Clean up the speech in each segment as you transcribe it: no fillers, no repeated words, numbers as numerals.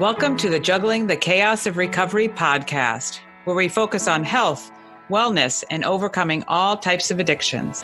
Welcome to the Juggling the Chaos of Recovery podcast, where we focus on health, wellness, and overcoming all types of addictions.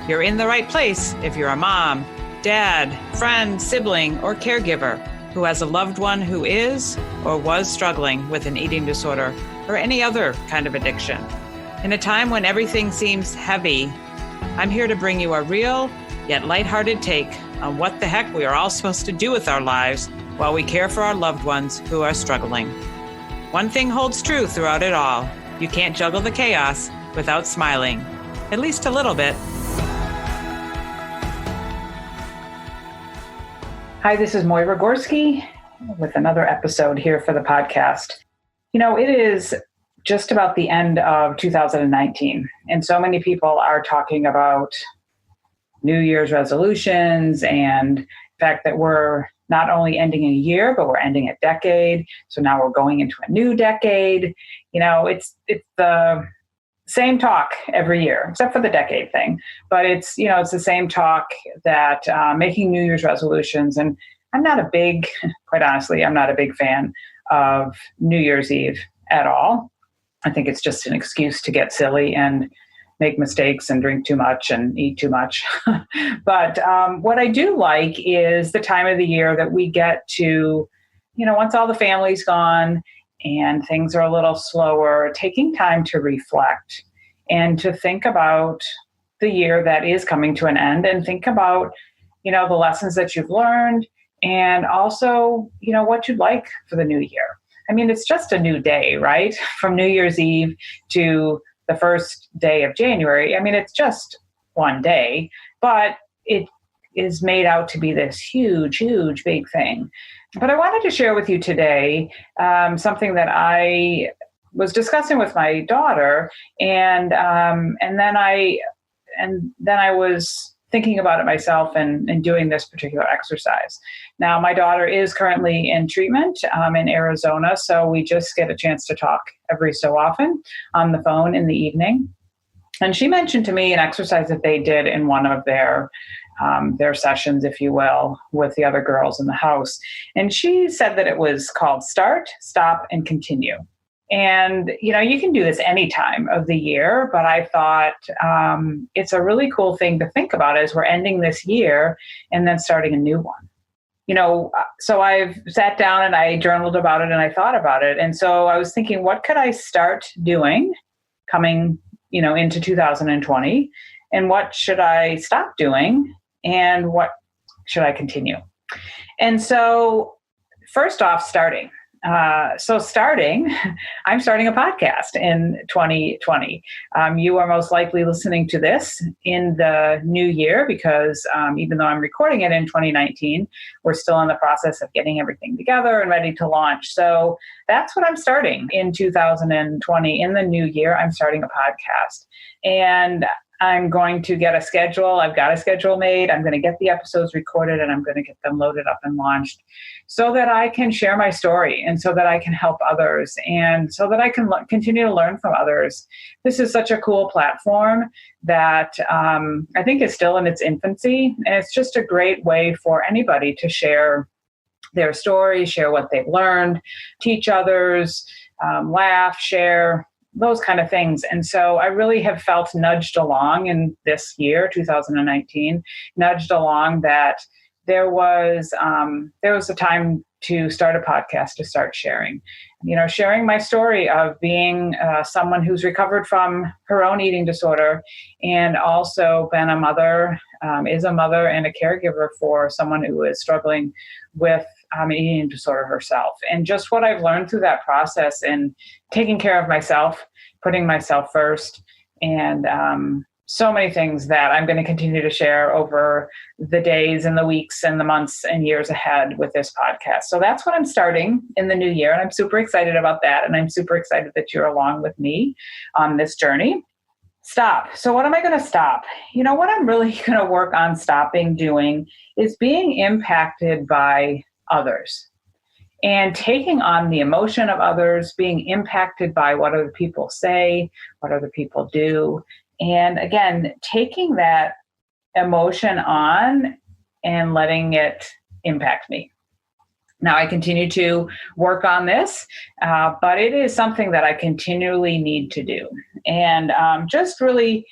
You're in the right place if you're a mom, dad, friend, sibling, or caregiver who has a loved one who is or was struggling with an eating disorder or any other kind of addiction. In a time when everything seems heavy, I'm here to bring you a real yet lighthearted take on what the heck we are all supposed to do with our lives while we care for our loved ones who are struggling. One thing holds true throughout it all. You can't juggle the chaos without smiling, at least a little bit. Hi, this is Moira Gorski with another episode here for the podcast. You know, it is just about the end of 2019, and so many people are talking about New Year's resolutions and the fact that we're not only ending a year, but we're ending a decade. So now we're going into a new decade. You know, it's the same talk every year, except for the decade thing. But it's the same talk that making New Year's resolutions. And quite honestly, I'm not a big fan of New Year's Eve at all. I think it's just an excuse to get silly and make mistakes and drink too much and eat too much. But what I do like is the time of the year that we get to, once all the family's gone and things are a little slower, taking time to reflect and to think about the year that is coming to an end and think about, the lessons that you've learned and also, what you'd like for the new year. I mean, it's just a new day, right? From New Year's Eve to the first day of January. I mean, it's just one day, but it is made out to be this huge, huge, big thing. But I wanted to share with you today something that I was discussing with my daughter, and then I was thinking about it myself and doing this particular exercise. Now, my daughter is currently in treatment in Arizona, so we just get a chance to talk every so often on the phone in the evening. And she mentioned to me an exercise that they did in one of their sessions, if you will, with the other girls in the house. And she said that it was called Start, Stop, and Continue. And, you can do this any time of the year, but I thought it's a really cool thing to think about as we're ending this year and then starting a new one. So I've sat down and I journaled about it and I thought about it. And so I was thinking, what could I start doing coming, into 2020? And what should I stop doing? And what should I continue? And so first off, starting. I'm starting a podcast in 2020. You are most likely listening to this in the new year because even though I'm recording it in 2019, we're still in the process of getting everything together and ready to launch. So that's what I'm starting in 2020. In the new year, I'm starting a podcast. And I'm going to get a schedule. I've got a schedule made. I'm going to get the episodes recorded and I'm going to get them loaded up and launched so that I can share my story and so that I can help others and so that I can continue to learn from others. This is such a cool platform that I think is still in its infancy. And it's just a great way for anybody to share their story, share what they've learned, teach others, laugh, share, those kind of things. And so I really have felt nudged along in this year, 2019, nudged along that there was a time to start a podcast, to start sharing, sharing my story of being someone who's recovered from her own eating disorder and also been a mother, is a mother and a caregiver for someone who is struggling with an eating disorder herself. And just what I've learned through that process and taking care of myself, putting myself first, and so many things that I'm going to continue to share over the days and the weeks and the months and years ahead with this podcast. So that's what I'm starting in the new year. And I'm super excited about that. And I'm super excited that you're along with me on this journey. Stop. So what am I going to stop? What I'm really going to work on doing is being impacted by others and taking on the emotion of others, being impacted by what other people say, what other people do. And again, taking that emotion on and letting it impact me. Now, I continue to work on this, but it is something that I continually need to do. And just really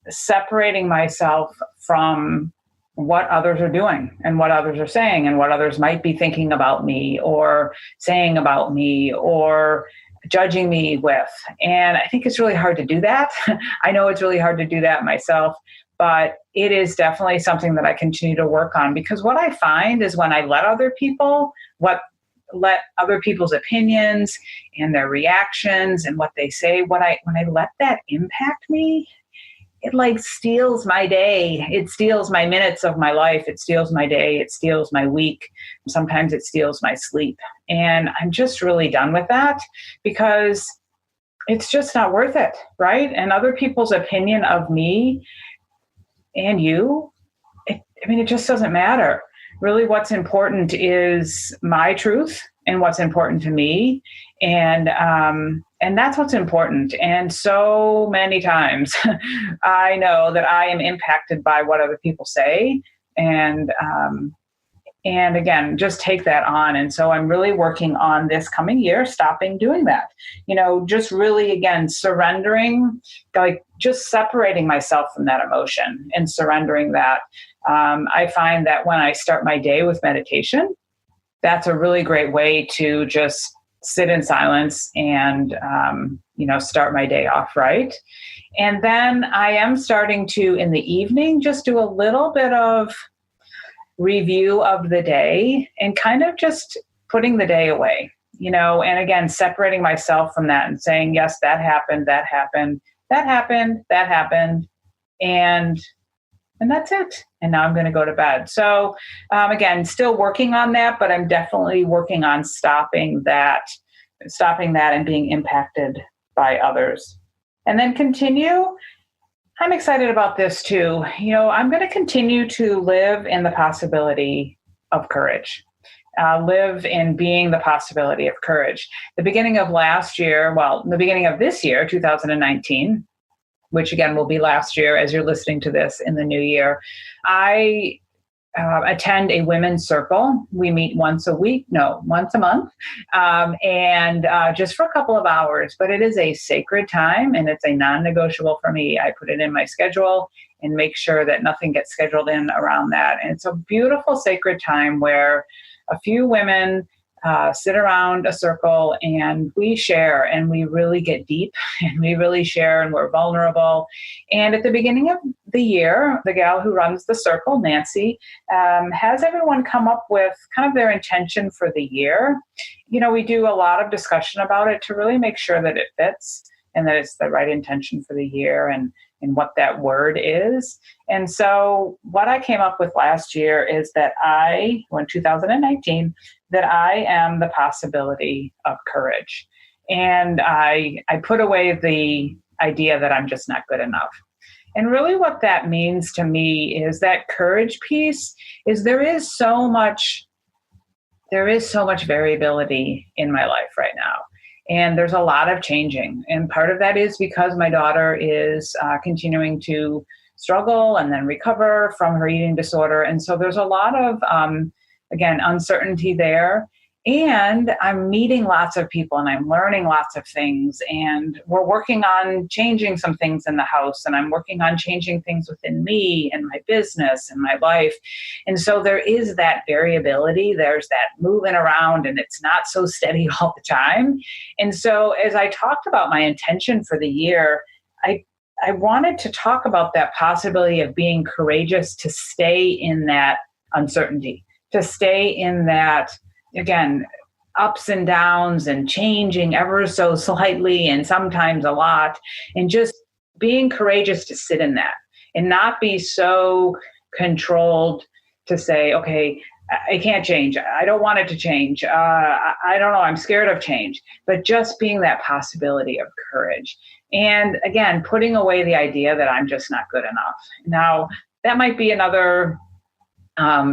separating myself from what others are doing and what others are saying and what others might be thinking about me or saying about me or judging me with. And I think it's really hard to do that. I know it's really hard to do that myself, but it is definitely something that I continue to work on, because what I find is when I let other people's opinions and their reactions and what they say, when I let that impact me, it like steals my day. It steals my minutes of my life. It steals my day. It steals my week. Sometimes it steals my sleep. And I'm just really done with that, because it's just not worth it, right? And other people's opinion of me and you, it just doesn't matter. Really, what's important is my truth and what's important to me. And that's what's important. And so many times I know that I am impacted by what other people say. And again, just take that on. And so I'm really working on this coming year, stopping doing that, just really, again, surrendering, like just separating myself from that emotion and surrendering that. I find that when I start my day with meditation, that's a really great way to just sit in silence and, start my day off right. And then I am starting to, in the evening, just do a little bit of review of the day and kind of just putting the day away, and again, separating myself from that and saying, yes, that happened, that happened, that happened, that happened. And that's it. And now I'm going to go to bed. So again, still working on that, but I'm definitely working on stopping that and being impacted by others. And then continue. I'm excited about this too. I'm going to continue to live in the possibility of courage. Live in being the possibility of courage. The beginning of this year, 2019, which again will be last year as you're listening to this in the new year, I attend a women's circle. We meet once a month, and just for a couple of hours. But it is a sacred time, and it's a non-negotiable for me. I put it in my schedule and make sure that nothing gets scheduled in around that. And it's a beautiful, sacred time where a few women sit around a circle and we share and we really get deep and we really share and we're vulnerable. And at the beginning of the year, the gal who runs the circle, Nancy, has everyone come up with kind of their intention for the year. We do a lot of discussion about it to really make sure that it fits and that it's the right intention for the year and what that word is. And so what I came up with last year is that in 2019, that I am the possibility of courage. And I put away the idea that I'm just not good enough. And really what that means to me is that courage piece is there is so much variability in my life right now. And there's a lot of changing. And part of that is because my daughter is continuing to struggle and then recover from her eating disorder. And so there's a lot of, uncertainty there. And I'm meeting lots of people and I'm learning lots of things. And we're working on changing some things in the house. And I'm working on changing things within me and my business and my life. And so there is that variability. There's that moving around and it's not so steady all the time. And so as I talked about my intention for the year, I wanted to talk about that possibility of being courageous to stay in that uncertainty, to stay in that, again, ups and downs and changing ever so slightly and sometimes a lot, and just being courageous to sit in that and not be so controlled to say, okay, I can't change. I don't want it to change. I don't know. I'm scared of change, but just being that possibility of courage. And again, putting away the idea that I'm just not good enough. Now, that might be another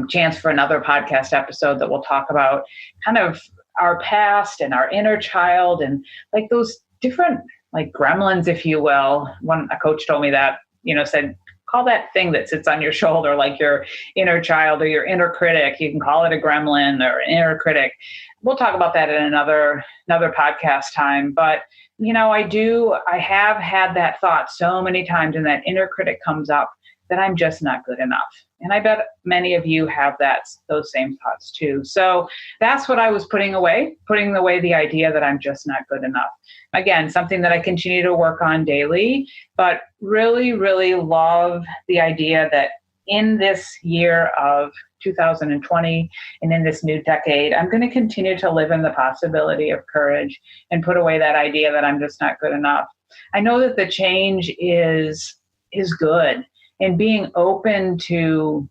chance for another podcast episode that we'll talk about kind of our past and our inner child and like those different like gremlins, if you will. A coach told me that, said call that thing that sits on your shoulder, like your inner child or your inner critic. You can call it a gremlin or an inner critic. We'll talk about that in another podcast time. But, I have had that thought so many times, and that inner critic comes up that I'm just not good enough. And I bet many of you have those same thoughts too. So that's what I was putting away the idea that I'm just not good enough. Again, something that I continue to work on daily, but really, really love the idea that in this year of 2020 and in this new decade, I'm going to continue to live in the possibility of courage and put away that idea that I'm just not good enough. I know that the change is good, and being open to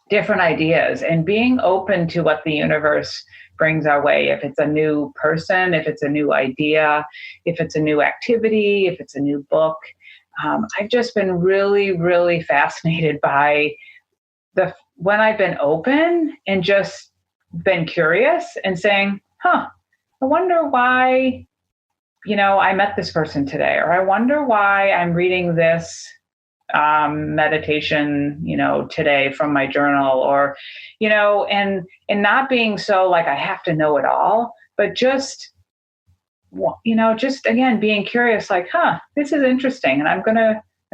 different ideas and being open to what the universe brings our way. If it's a new person, if it's a new idea, if it's a new activity, if it's a new book. I've just been really, really fascinated by when I've been open and just been curious and saying, I wonder why, I met this person today, or I wonder why I'm reading this meditation, today from my journal, or, and not being so like I have to know it all, but just again, being curious, like, this is interesting. And I'm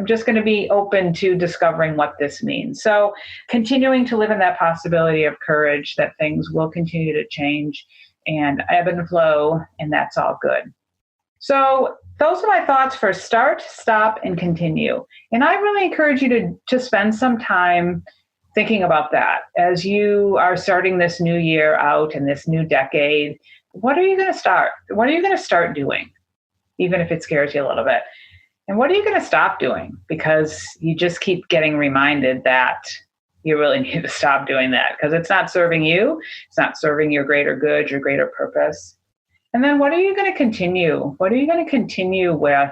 just going to be open to discovering what this means. So continuing to live in that possibility of courage that things will continue to change and ebb and flow, and that's all good. So those are my thoughts for start, stop, and continue. And I really encourage you to spend some time thinking about that as you are starting this new year out in this new decade. What are you going to start? What are you going to start doing, even if it scares you a little bit? And what are you going to stop doing? Because you just keep getting reminded that you really need to stop doing that because it's not serving you. It's not serving your greater good, your greater purpose. And then what are you going to continue? What are you going to continue with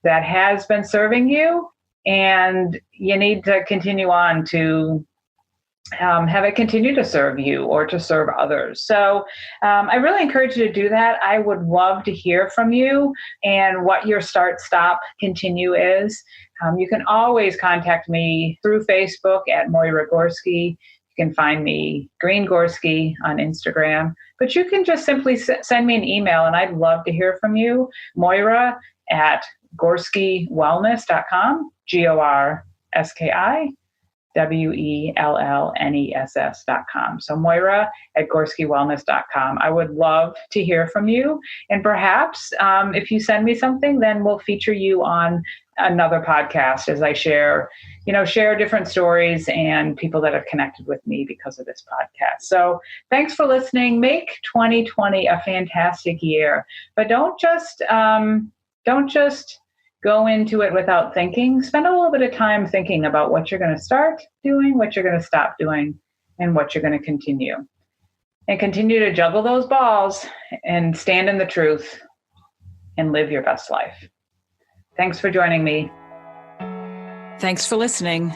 that has been serving you? And you need to continue on to have it continue to serve you or to serve others. So I really encourage you to do that. I would love to hear from you and what your start, stop, continue is. You can always contact me through Facebook at Moira Gorski. You can find me Green Gorski on Instagram, but you can just simply send me an email and I'd love to hear from you. Moira at GorskiWellness.com, GorskiWellness.com. So Moira at GorskiWellness.com. I would love to hear from you. And perhaps if you send me something, then we'll feature you on another podcast as I share different stories and people that have connected with me because of this podcast. So thanks for listening. Make 2020 a fantastic year, but don't just go into it without thinking. Spend a little bit of time thinking about what you're going to start doing, what you're going to stop doing, and what you're going to continue. And continue to juggle those balls and stand in the truth and live your best life. Thanks for joining me. Thanks for listening.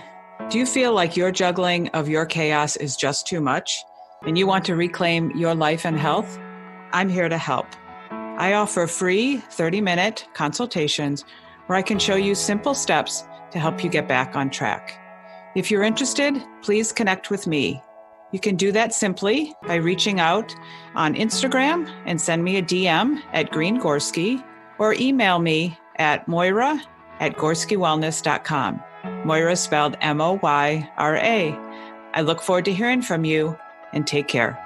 Do you feel like your juggling of your chaos is just too much and you want to reclaim your life and health? I'm here to help. I offer free 30-minute consultations where I can show you simple steps to help you get back on track. If you're interested, please connect with me. You can do that simply by reaching out on Instagram and send me a DM at Green Gorski or email me at Moira at GorskiWellness.com. Moira is spelled Moyra. I look forward to hearing from you and take care.